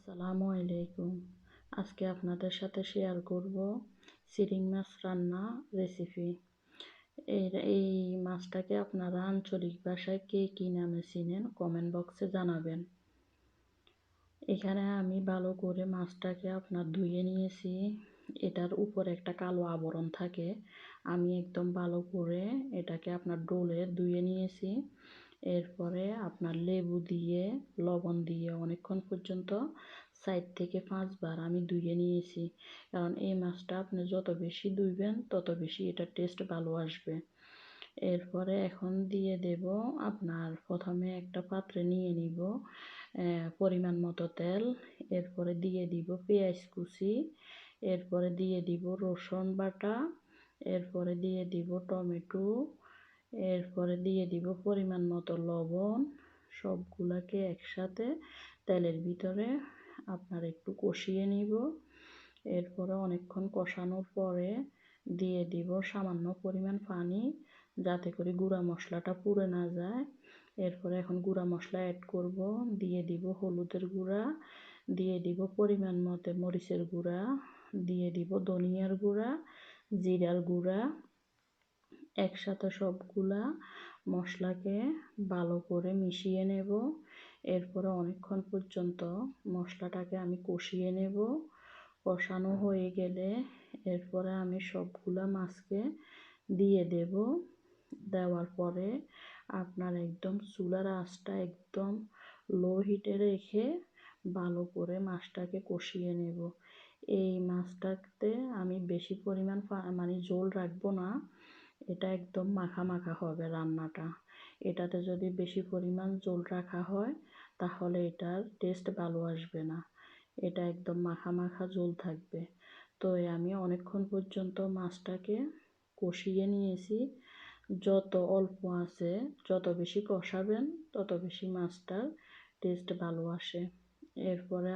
আসসালামু আলাইকুম। আজকে আপনাদের সাথে শেয়ার করব চিংড়ি মাছ রান্না রেসিপি। এই মাছটাকে আপনারা আঞ্চলিক ভাষায় কে কী নামে চিনেন কমেন্ট বক্সে জানাবেন। এখানে আমি ভালো করে মাছটাকে ধুয়ে নিয়েছি। এটার উপর একটা কালো আবরণ থাকে। আমি একদম ভালো করে এটাকে ডোলে ধুয়ে নিয়েছি। এরপরে লেবু দিয়ে লবণ দিয়ে অনেকক্ষণ পর্যন্ত 4 থেকে 5 বার আমি ধুয়ে নিয়েছি। কারণ এই মাছটা আপনি যত বেশি ধুইবেন তত বেশি এটার টেস্ট ভালো আসবে। এরপরে এখন দিয়ে দেব প্রথমে একটা পাত্রে নিয়ে নিব পরিমাণ মতো তেল। এরপরে দিয়ে দিব পেঁয়াজ কুচি। এরপরে দিয়ে দিব রসুন বাটা। এরপরে দিয়ে দিব টমেটো। এরপরে দিয়ে দিব পরিমাণ মতো লবণ। সবগুলাকে একসাথে তেলের ভিতরে একটু কষিয়ে নিব। এরপরে অনেকক্ষণ কষানোর পরে দিয়ে দিব সামান্য পরিমাণ পানি, যাতে করে গুঁড়া মশলাটা পুড়ে না যায়। এরপরে এখন গুঁড়া মশলা অ্যাড করব। দিয়ে দিব হলুদের গুঁড়া, দিয়ে দিব পরিমাণ মতো মরিচের গুঁড়া, দিয়ে দিব ধনিয়ার গুঁড়া, জিরার গুঁড়া। একসাথে সবগুলা মশলাকে ভালো করে মিশিয়ে নেব। এরপরে অনেকক্ষণ পর্যন্ত মশলাটাকে আমি কষিয়ে নেব। কষানো হয়ে গেলে এরপরে আমি সবগুলা মাছকে দিয়ে দেব। দেওয়ার পরে একদম চুলার আঁচটা একদম লো হিটে রেখে ভালো করে মাছটাকে কষিয়ে নেব। এই মাছটাতে আমি বেশি পরিমাণ ঝোল রাখবো না। এটা একদম মাখা মাখা হবে রান্নাটা। এটাতে যদি বেশি পরিমাণ ঝোল রাখা হয় তাহলে এটার টেস্ট ভালো আসবে না। এটা একদম মাখা মাখা ঝোল থাকবে। তো আমি অনেকক্ষণ পর্যন্ত মাছটাকে কষিয়ে নিয়েছি। যত অল্প আছে যত বেশি কষাবেন তত বেশি মাছটার টেস্ট ভালো আসে। এরপরে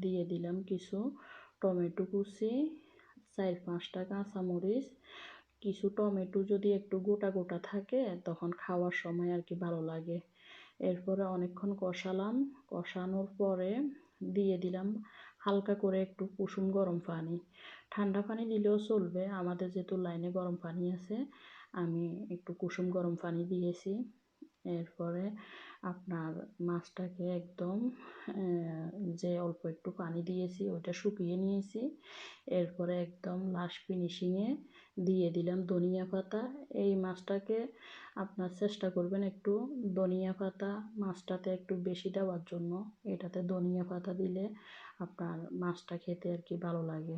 দিয়ে দিলাম কিছু টমেটো কুচি, 4-5টা কাঁচামরিচ। কিছু টমেটো যদি একটু গোটা গোটা থাকে তখন খাওয়ার সময় ভালো লাগে। এরপরে অনেকক্ষণ কষালাম। কষানোর পরে দিয়ে দিলাম হালকা করে একটু কুসুম গরম পানি। ঠান্ডা পানি দিলেও চলবে, আমাদের যেহেতু লাইনে গরম পানি আছে আমি একটু কুসুম গরম পানি দিয়েছি। এরপরে মাছটাকে একদম যে অল্প একটু পানি দিয়েছি ওটা শুকিয়ে নিয়েছি। এরপরে একদম লাস্ট ফিনিশিংয়ে দিয়ে দিলাম ধনিয়া পাতা। এই মাছটাকে চেষ্টা করবেন একটু ধনিয়া পাতা মাছটাতে একটু বেশি দেওয়ার জন্য। এটাতে ধনিয়া পাতা দিলে মাছটা খেতে ভালো লাগে।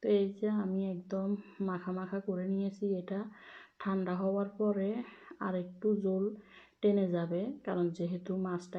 তো এই যে আমি একদম মাখা মাখা করে নিয়েছি। এটা ঠান্ডা হওয়ার পরে আর একটু ঝোল টেনে যাবে, কারণ যেহেতু মাছটা